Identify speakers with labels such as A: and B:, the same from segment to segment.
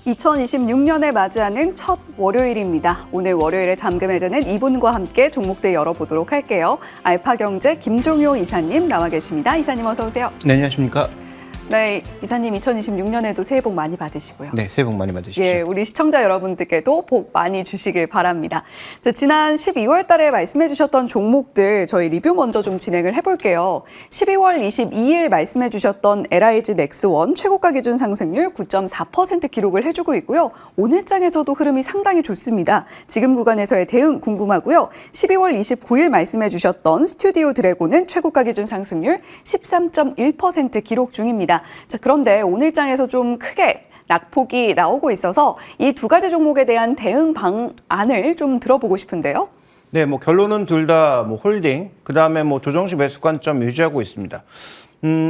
A: 2026년에 맞이하는 첫 월요일입니다. 오늘 월요일에 잠금해제는 이분과 함께 종목들 열어보도록 할게요. 알파경제 김종효 이사님 나와 계십니다. 이사님 어서 오세요.
B: 네, 안녕하십니까.
A: 네, 이사님 2026년에도 새해 복 많이 받으시고요.
B: 네, 새해 복 많이 받으십시오.
A: 예, 우리 시청자 여러분들께도 복 많이 주시길 바랍니다. 자, 지난 12월 달에 말씀해 주셨던 종목들 저희 리뷰 먼저 좀 진행을 해볼게요. 12월 22일 말씀해 주셨던 LIG 넥스원 최고가 기준 상승률 9.4% 기록을 해주고 있고요. 오늘 장에서도 흐름이 상당히 좋습니다. 지금 구간에서의 대응 궁금하고요. 12월 29일 말씀해 주셨던 스튜디오 드래곤은 최고가 기준 상승률 13.1% 기록 중입니다. 자, 그런데 오늘 장에서 좀 크게 낙폭이 나오고 있어서 이 두 가지 종목에 대한 대응 방안을 좀 들어보고 싶은데요.
B: 네, 결론은 둘 다 홀딩, 그다음에 조정시 매수 관점 유지하고 있습니다.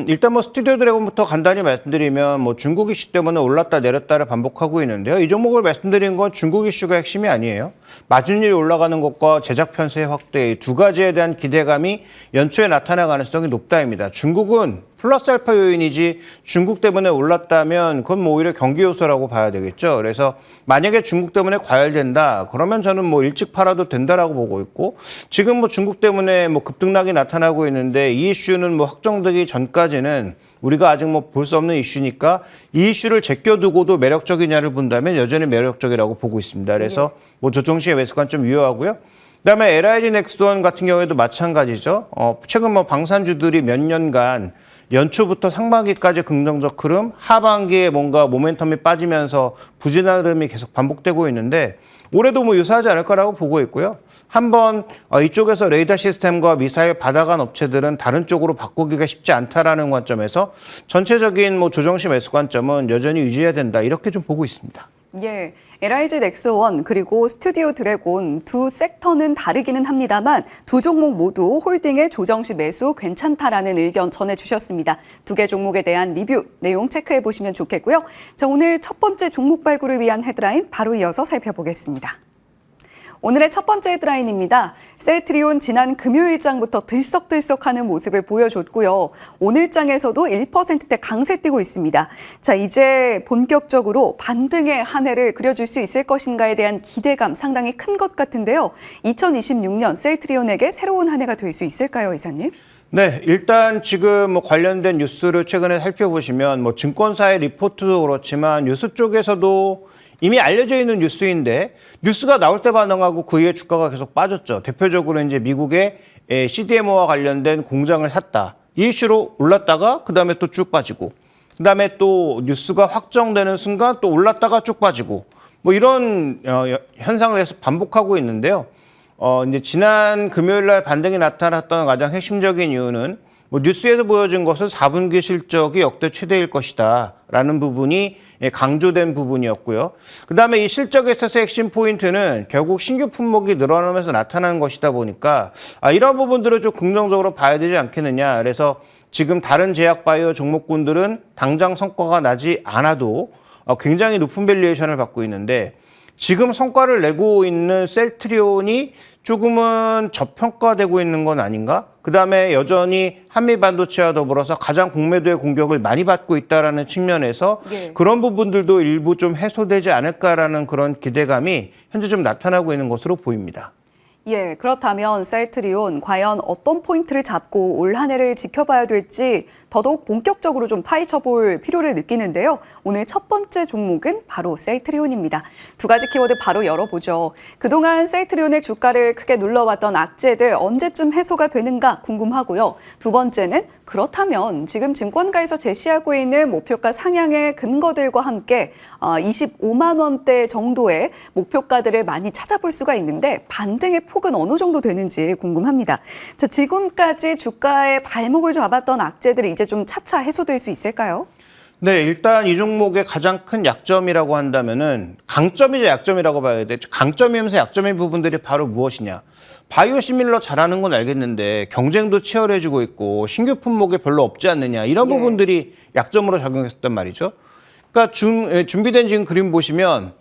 B: 일단 스튜디오 드래곤부터 간단히 말씀드리면 중국 이슈 때문에 올랐다 내렸다를 반복하고 있는데요. 이 종목을 말씀드린 건 중국 이슈가 핵심이 아니에요. 마진율이 올라가는 것과 제작 편세 확대 이 두 가지에 대한 기대감이 연초에 나타날 가능성이 높다입니다. 중국은 플러스 알파 요인이지 중국 때문에 올랐다면 그건 오히려 경기 요소라고 봐야 되겠죠. 그래서 만약에 중국 때문에 과열된다 그러면 저는 일찍 팔아도 된다라고 보고 있고 지금 중국 때문에 급등락이 나타나고 있는데 이 이슈는 확정되기 전까지는 우리가 아직 볼 수 없는 이슈니까 이 이슈를 제껴두고도 매력적이냐를 본다면 여전히 매력적이라고 보고 있습니다. 그래서 조정시의 매수 관점 유효하고요. 그다음에 LIG 넥스원 같은 경우에도 마찬가지죠. 최근 방산주들이 몇 년간 연초부터 상반기까지 긍정적 흐름, 하반기에 뭔가 모멘텀이 빠지면서 부진한 흐름이 계속 반복되고 있는데 올해도 유사하지 않을 거라고 보고 있고요. 한번 이쪽에서 레이더 시스템과 미사일 받아간 업체들은 다른 쪽으로 바꾸기가 쉽지 않다라는 관점에서 전체적인 조정시 매수 관점은 여전히 유지해야 된다 이렇게 좀 보고 있습니다.
A: 예, LIG 넥스원 그리고 스튜디오 드래곤 두 섹터는 다르기는 합니다만 두 종목 모두 홀딩의 조정시 매수 괜찮다라는 의견 전해주셨습니다. 두 개 종목에 대한 리뷰 내용 체크해 보시면 좋겠고요. 자, 오늘 첫 번째 종목 발굴을 위한 헤드라인 바로 이어서 살펴보겠습니다. 오늘의 첫 번째 헤드라인입니다. 셀트리온 지난 금요일장부터 들썩들썩하는 모습을 보여줬고요. 오늘장에서도 1%대 강세 띄고 있습니다. 자, 이제 본격적으로 반등의 한 해를 그려줄 수 있을 것인가에 대한 기대감 상당히 큰 것 같은데요. 2026년 셀트리온에게 새로운 한 해가 될 수 있을까요, 이사님?
B: 네, 일단 지금 관련된 뉴스를 최근에 살펴보시면 증권사의 리포트도 그렇지만 뉴스 쪽에서도 이미 알려져 있는 뉴스인데 뉴스가 나올 때 반응하고 그 이후에 주가가 계속 빠졌죠. 대표적으로 이제 미국의 CDMO와 관련된 공장을 샀다. 이 이슈로 올랐다가 그다음에 또 쭉 빠지고 그다음에 또 뉴스가 확정되는 순간 또 올랐다가 쭉 빠지고 이런 현상을 계속 반복하고 있는데요. 이제 지난 금요일 날 반등이 나타났던 가장 핵심적인 이유는 뉴스에서 보여준 것은 4분기 실적이 역대 최대일 것이다 라는 부분이 강조된 부분이었고요. 그다음에 이 실적에 있어서 핵심 포인트는 결국 신규 품목이 늘어나면서 나타나는 것이다 보니까 이런 부분들을 좀 긍정적으로 봐야 되지 않겠느냐. 그래서 지금 다른 제약 바이오 종목군들은 당장 성과가 나지 않아도 굉장히 높은 밸류에이션을 받고 있는데 지금 성과를 내고 있는 셀트리온이 조금은 저평가되고 있는 건 아닌가? 그다음에 여전히 한미 반도체와 더불어서 가장 공매도의 공격을 많이 받고 있다는 측면에서 그런 부분들도 일부 좀 해소되지 않을까라는 그런 기대감이 현재 좀 나타나고 있는 것으로 보입니다.
A: 예, 그렇다면 셀트리온 과연 어떤 포인트를 잡고 올 한 해를 지켜봐야 될지 더더욱 본격적으로 좀 파헤쳐볼 필요를 느끼는데요. 오늘 첫 번째 종목은 바로 셀트리온입니다. 두 가지 키워드 바로 열어보죠. 그동안 셀트리온의 주가를 크게 눌러왔던 악재들 언제쯤 해소가 되는가 궁금하고요. 두 번째는 그렇다면 지금 증권가에서 제시하고 있는 목표가 상향의 근거들과 함께 25만 원대 정도의 목표가들을 많이 찾아볼 수가 있는데 반등의 폭은 어느 정도 되는지 궁금합니다. 자, 지금까지 주가의 발목을 잡았던 악재들이 이제 좀 차차 해소될 수 있을까요?
B: 네, 일단 이 종목의 가장 큰 약점이라고 한다면은 강점이자 약점이라고 봐야 돼. 강점이면서 약점인 부분들이 바로 무엇이냐. 바이오 시밀러 잘하는 건 알겠는데 경쟁도 치열해지고 있고 신규 품목이 별로 없지 않느냐. 이런 부분들이 약점으로 작용했었단 말이죠. 그러니까 준비된 지금 그림 보시면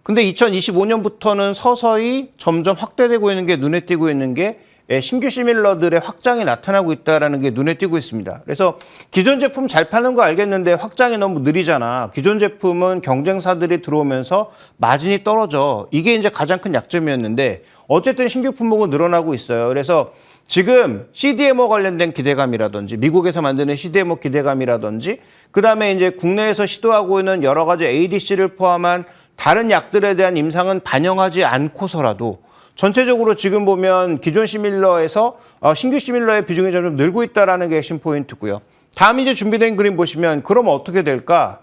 B: 근데 2025년부터는 서서히 점점 확대되고 있는 게 눈에 띄고 있는 게 신규 시밀러들의 확장이 나타나고 있다는 게 눈에 띄고 있습니다. 그래서 기존 제품 잘 파는 거 알겠는데 확장이 너무 느리잖아. 기존 제품은 경쟁사들이 들어오면서 마진이 떨어져. 이게 이제 가장 큰 약점이었는데 어쨌든 신규 품목은 늘어나고 있어요. 그래서 지금 CDMO 관련된 기대감이라든지 미국에서 만드는 CDMO 기대감이라든지 그다음에 이제 국내에서 시도하고 있는 여러 가지 ADC를 포함한 다른 약들에 대한 임상은 반영하지 않고서라도 전체적으로 지금 보면 기존 시밀러에서 신규 시밀러의 비중이 점점 늘고 있다는 게 핵심 포인트고요. 다음 이제 준비된 그림 보시면 그럼 어떻게 될까?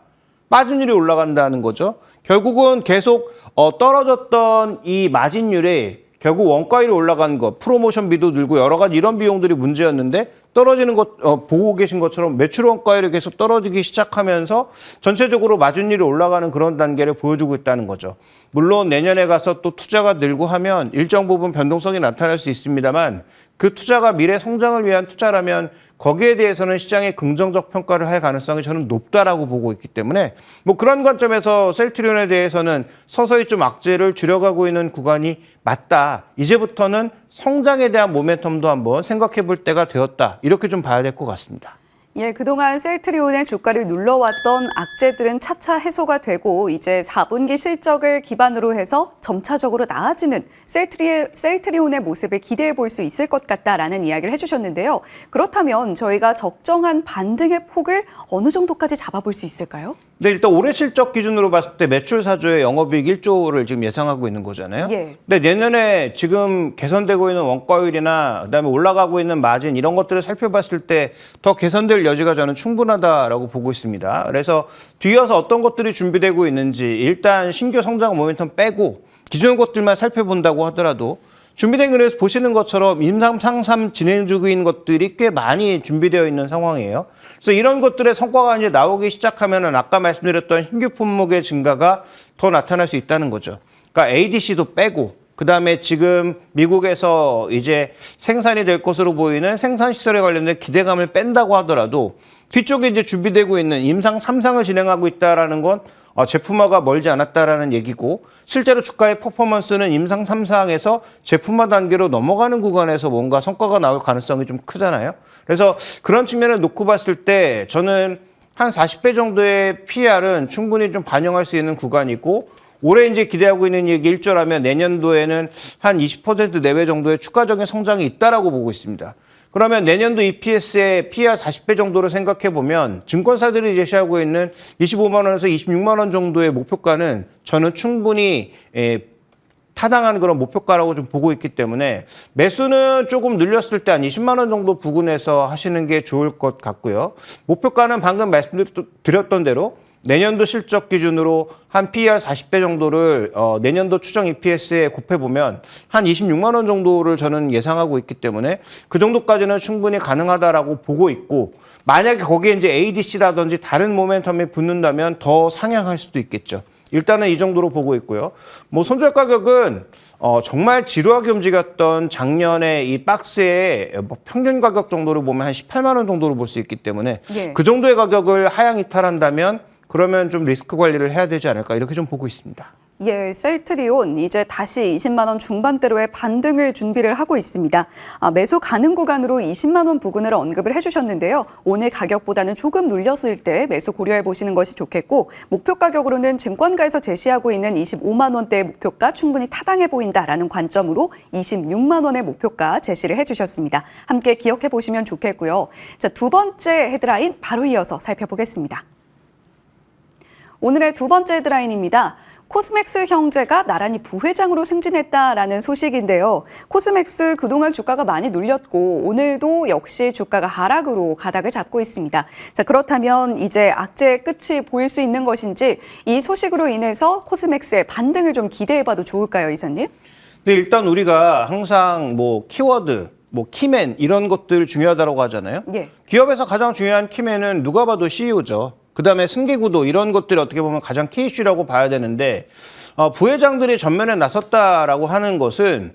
B: 마진율이 올라간다는 거죠. 결국은 계속 떨어졌던 이 마진율이 결국 원가율이 올라간 것, 프로모션비도 늘고 여러 가지 이런 비용들이 문제였는데 떨어지는 것 보고 계신 것처럼 매출 원가율이 계속 떨어지기 시작하면서 전체적으로 마진율이 올라가는 그런 단계를 보여주고 있다는 거죠. 물론 내년에 가서 또 투자가 늘고 하면 일정 부분 변동성이 나타날 수 있습니다만 그 투자가 미래 성장을 위한 투자라면 거기에 대해서는 시장의 긍정적 평가를 할 가능성이 저는 높다라고 보고 있기 때문에 뭐 그런 관점에서 셀트리온에 대해서는 서서히 좀 악재를 줄여가고 있는 구간이 맞다. 이제부터는 성장에 대한 모멘텀도 한번 생각해 볼 때가 되었다. 이렇게 좀 봐야 될 것 같습니다.
A: 예, 그동안 셀트리온의 주가를 눌러왔던 악재들은 차차 해소가 되고 이제 4분기 실적을 기반으로 해서 점차적으로 나아지는 셀트리온의 모습을 기대해 볼 수 있을 것 같다라는 이야기를 해주셨는데요. 그렇다면 저희가 적정한 반등의 폭을 어느 정도까지 잡아볼 수 있을까요?
B: 네, 일단 올해 실적 기준으로 봤을 때 매출 4조에 영업이익 1조를 지금 예상하고 있는 거잖아요.
A: 예.
B: 근데 내년에 지금 개선되고 있는 원가율이나 그다음에 올라가고 있는 마진 이런 것들을 살펴봤을 때 더 개선될 여지가 저는 충분하다라고 보고 있습니다. 그래서 뒤이어서 어떤 것들이 준비되고 있는지 일단 신규 성장 모멘텀 빼고 기존 것들만 살펴본다고 하더라도 준비된 그래서 보시는 것처럼 임상상삼 진행 중인 것들이 꽤 많이 준비되어 있는 상황이에요. 그래서 이런 것들의 성과가 이제 나오기 시작하면은 아까 말씀드렸던 신규 품목의 증가가 더 나타날 수 있다는 거죠. 그러니까 ADC도 빼고 그다음에 지금 미국에서 이제 생산이 될 것으로 보이는 생산 시설에 관련된 기대감을 뺀다고 하더라도 뒤쪽에 이제 준비되고 있는 임상 3상을 진행하고 있다라는 건 제품화가 멀지 않았다라는 얘기고 실제로 주가의 퍼포먼스는 임상 3상에서 제품화 단계로 넘어가는 구간에서 뭔가 성과가 나올 가능성이 좀 크잖아요. 그래서 그런 측면을 놓고 봤을 때 저는 한 40배 정도의 PR은 충분히 좀 반영할 수 있는 구간이고 올해 이제 기대하고 있는 얘기 1조라면 내년도에는 한 20% 내외 정도의 추가적인 성장이 있다라고 보고 있습니다. 그러면 내년도 EPS의 PR 40배 정도를 생각해 보면 증권사들이 제시하고 있는 25만 원에서 26만 원 정도의 목표가는 저는 충분히 타당한 그런 목표가라고 좀 보고 있기 때문에 매수는 조금 늘렸을 때 한 20만 원 정도 부근에서 하시는 게 좋을 것 같고요. 목표가는 방금 말씀드렸던 대로 내년도 실적 기준으로 한 PER 40배 정도를 내년도 추정 EPS에 곱해보면 한 26만 원 정도를 저는 예상하고 있기 때문에 그 정도까지는 충분히 가능하다라고 보고 있고 만약에 거기에 이제 ADC라든지 다른 모멘텀이 붙는다면 더 상향할 수도 있겠죠. 일단은 이 정도로 보고 있고요. 뭐 손절 가격은 정말 지루하게 움직였던 작년에 이 박스의 평균 가격 정도를 보면 한 18만 원 정도로 볼 수 있기 때문에
A: 예.
B: 그 정도의 가격을 하향 이탈한다면 그러면 좀 리스크 관리를 해야 되지 않을까 이렇게 좀 보고 있습니다.
A: 예, 셀트리온 이제 다시 20만 원 중반대로의 반등을 준비를 하고 있습니다. 매수 가능 구간으로 20만 원 부근을 언급을 해주셨는데요. 오늘 가격보다는 조금 눌렸을 때 매수 고려해 보시는 것이 좋겠고 목표 가격으로는 증권가에서 제시하고 있는 25만 원대의 목표가 충분히 타당해 보인다라는 관점으로 26만 원의 목표가 제시를 해주셨습니다. 함께 기억해 보시면 좋겠고요. 자, 두 번째 헤드라인 바로 이어서 살펴보겠습니다. 오늘의 두 번째 헤드라인입니다. 코스맥스 형제가 나란히 부회장으로 승진했다라는 소식인데요. 코스맥스 그동안 주가가 많이 눌렸고 오늘도 역시 주가가 하락으로 가닥을 잡고 있습니다. 자, 그렇다면 이제 악재의 끝이 보일 수 있는 것인지 이 소식으로 인해서 코스맥스의 반등을 좀 기대해봐도 좋을까요, 이사님?
B: 네, 일단 우리가 항상 뭐 키워드, 뭐 키맨 이런 것들 중요하다고 하잖아요.
A: 예.
B: 기업에서 가장 중요한 키맨은 누가 봐도 CEO죠. 그다음에 승계구도 이런 것들이 어떻게 보면 가장 키 이슈라고 봐야 되는데 부회장들이 전면에 나섰다라고 하는 것은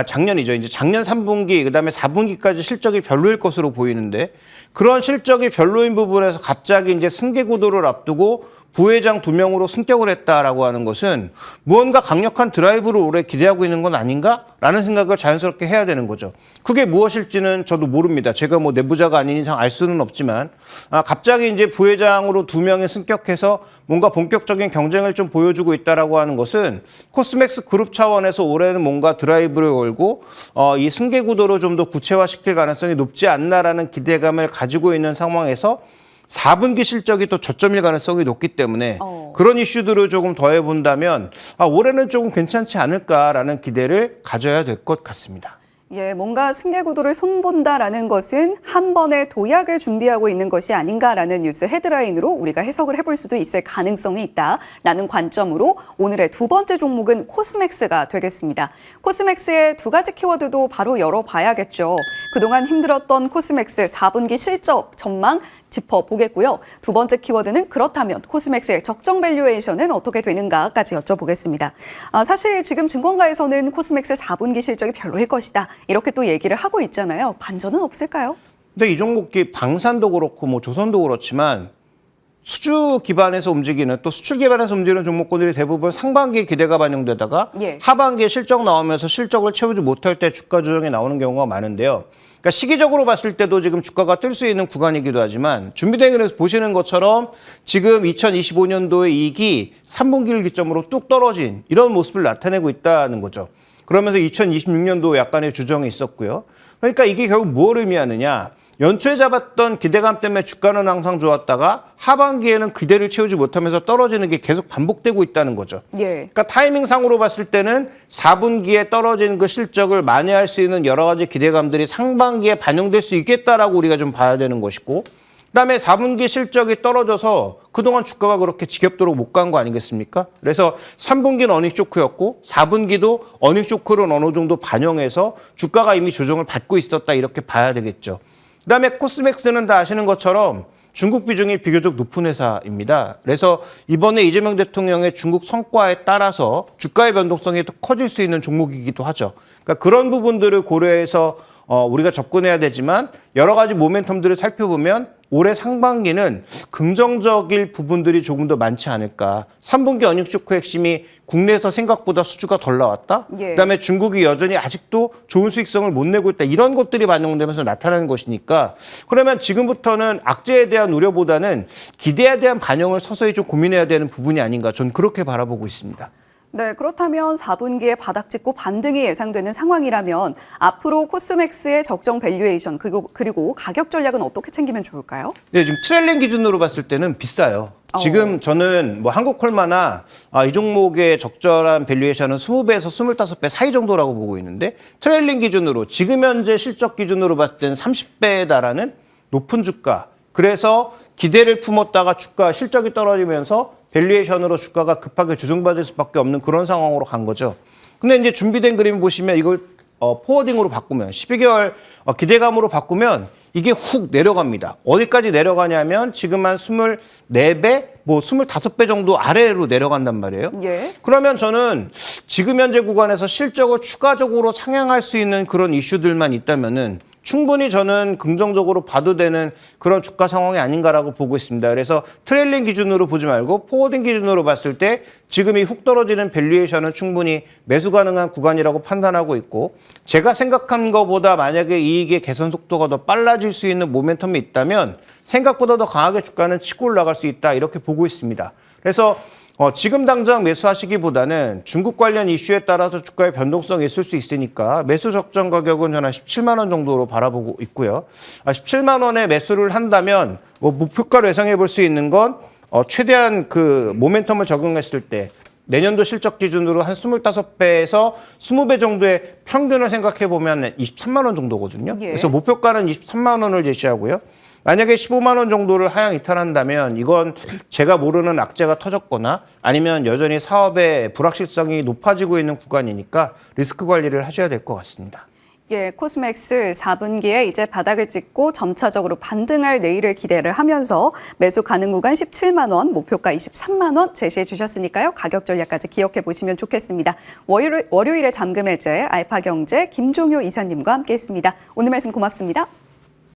B: 작년이죠. 이제 작년 3분기 그다음에 4분기까지 실적이 별로일 것으로 보이는데 그런 실적이 별로인 부분에서 갑자기 이제 승계구도를 앞두고 부회장 2명으로 승격을 했다라고 하는 것은 무언가 강력한 드라이브를 올해 기대하고 있는 건 아닌가라는 생각을 자연스럽게 해야 되는 거죠. 그게 무엇일지는 저도 모릅니다. 제가 뭐 내부자가 아닌 이상 알 수는 없지만 갑자기 이제 부회장으로 2명이 승격해서 뭔가 본격적인 경쟁을 좀 보여주고 있다라고 하는 것은 코스맥스 그룹 차원에서 올해는 뭔가 드라이브를 걸고 이 승계 구도로 좀 더 구체화시킬 가능성이 높지 않나라는 기대감을 가지고 있는 상황에서 4분기 실적이 또 저점일 가능성이 높기 때문에 그런 이슈들을 조금 더해본다면 올해는 조금 괜찮지 않을까라는 기대를 가져야 될 것 같습니다.
A: 예, 뭔가 승계 구도를 손본다라는 것은 한 번의 도약을 준비하고 있는 것이 아닌가라는 뉴스 헤드라인으로 우리가 해석을 해볼 수도 있을 가능성이 있다라는 관점으로 오늘의 두 번째 종목은 코스맥스가 되겠습니다. 코스맥스의 두 가지 키워드도 바로 열어봐야겠죠. 그동안 힘들었던 코스맥스 4분기 실적 전망 짚어보겠고요. 두 번째 키워드는 그렇다면 코스맥스의 적정 밸류에이션은 어떻게 되는가까지 여쭤보겠습니다. 사실 지금 증권가에서는 코스맥스 4분기 실적이 별로일 것이다. 이렇게 또 얘기를 하고 있잖아요. 반전은 없을까요?
B: 근데 이 종목이 방산도 그렇고 뭐 조선도 그렇지만 수주 기반에서 움직이는 또 수출 기반에서 움직이는 종목군들이 대부분 상반기에 기대가 반영되다가 하반기에 실적 나오면서 실적을 채우지 못할 때 주가 조정이 나오는 경우가 많은데요. 그러니까 시기적으로 봤을 때도 지금 주가가 뜰 수 있는 구간이기도 하지만 준비대응에서 보시는 것처럼 지금 2025년도의 이익이 3분기를 기점으로 뚝 떨어진 이런 모습을 나타내고 있다는 거죠. 그러면서 2026년도 약간의 조정이 있었고요. 그러니까 이게 결국 무엇을 의미하느냐. 연초에 잡았던 기대감 때문에 주가는 항상 좋았다가 하반기에는 기대를 채우지 못하면서 떨어지는 게 계속 반복되고 있다는 거죠. 그러니까 타이밍상으로 봤을 때는 4분기에 떨어진 그 실적을 만회할 수 있는 여러 가지 기대감들이 상반기에 반영될 수 있겠다라고 우리가 좀 봐야 되는 것이고 그다음에 4분기 실적이 떨어져서 그동안 주가가 그렇게 지겹도록 못 간 거 아니겠습니까? 그래서 3분기는 어닝 쇼크였고 4분기도 어닝 쇼크를 어느 정도 반영해서 주가가 이미 조정을 받고 있었다 이렇게 봐야 되겠죠. 그다음에 코스맥스는 다 아시는 것처럼 중국 비중이 비교적 높은 회사입니다. 그래서 이번에 이재명 대통령의 중국 성과에 따라서 주가의 변동성이 더 커질 수 있는 종목이기도 하죠. 그러니까 그런 부분들을 고려해서 우리가 접근해야 되지만 여러 가지 모멘텀들을 살펴보면 올해 상반기는 긍정적일 부분들이 조금 더 많지 않을까. 3분기 어닝 쇼크 핵심이 국내에서 생각보다 수주가 덜 나왔다. 그다음에 중국이 여전히 아직도 좋은 수익성을 못 내고 있다. 이런 것들이 반영되면서 나타나는 것이니까 그러면 지금부터는 악재에 대한 우려보다는 기대에 대한 반영을 서서히 좀 고민해야 되는 부분이 아닌가. 저는 그렇게 바라보고 있습니다.
A: 네, 그렇다면 4분기에 바닥 찍고 반등이 예상되는 상황이라면 앞으로 코스맥스의 적정 밸류에이션 그리고 가격 전략은 어떻게 챙기면 좋을까요?
B: 네, 지금 트레일링 기준으로 봤을 때는 비싸요. 지금 저는 뭐 한국콜마나 이 종목의 적절한 밸류에이션은 20배에서 25배 사이 정도라고 보고 있는데 트레일링 기준으로 지금 현재 실적 기준으로 봤을 때는 30배에 달하는 높은 주가. 그래서 기대를 품었다가 주가 실적이 떨어지면서 밸류에이션으로 주가가 급하게 조정받을 수밖에 없는 그런 상황으로 간 거죠. 근데 이제 준비된 그림 보시면 이걸 포워딩으로 바꾸면 12개월 기대감으로 바꾸면 이게 훅 내려갑니다. 어디까지 내려가냐면 지금 한 24배, 뭐 25배 정도 아래로 내려간단 말이에요. 그러면 저는 지금 현재 구간에서 실적을 추가적으로 상향할 수 있는 그런 이슈들만 있다면은 충분히 저는 긍정적으로 봐도 되는 그런 주가 상황이 아닌가라고 보고 있습니다. 그래서 트레일링 기준으로 보지 말고 포워딩 기준으로 봤을 때 지금 이 훅 떨어지는 밸류에이션은 충분히 매수 가능한 구간이라고 판단하고 있고 제가 생각한 것보다 만약에 이익의 개선 속도가 더 빨라질 수 있는 모멘텀이 있다면 생각보다 더 강하게 주가는 치고 올라갈 수 있다 이렇게 보고 있습니다. 그래서 지금 당장 매수하시기보다는 중국 관련 이슈에 따라서 주가의 변동성이 있을 수 있으니까 매수 적정 가격은 저는 17만 원 정도로 바라보고 있고요. 17만 원에 매수를 한다면 목표가로 예상해 볼 수 있는 건 최대한 그 모멘텀을 적용했을 때 내년도 실적 기준으로 한 25배에서 20배 정도의 평균을 생각해 보면 23만 원 정도거든요. 그래서 목표가는 23만 원을 제시하고요. 만약에 15만 원 정도를 하향 이탈한다면 이건 제가 모르는 악재가 터졌거나 아니면 여전히 사업의 불확실성이 높아지고 있는 구간이니까 리스크 관리를 하셔야 될 것 같습니다.
A: 예, 코스맥스 4분기에 이제 바닥을 찍고 점차적으로 반등할 내일을 기대를 하면서 매수 가능 구간 17만 원, 목표가 23만 원 제시해 주셨으니까요. 가격 전략까지 기억해 보시면 좋겠습니다. 월요일에 잠금 해제 알파경제 김종효 이사님과 함께했습니다. 오늘 말씀 고맙습니다.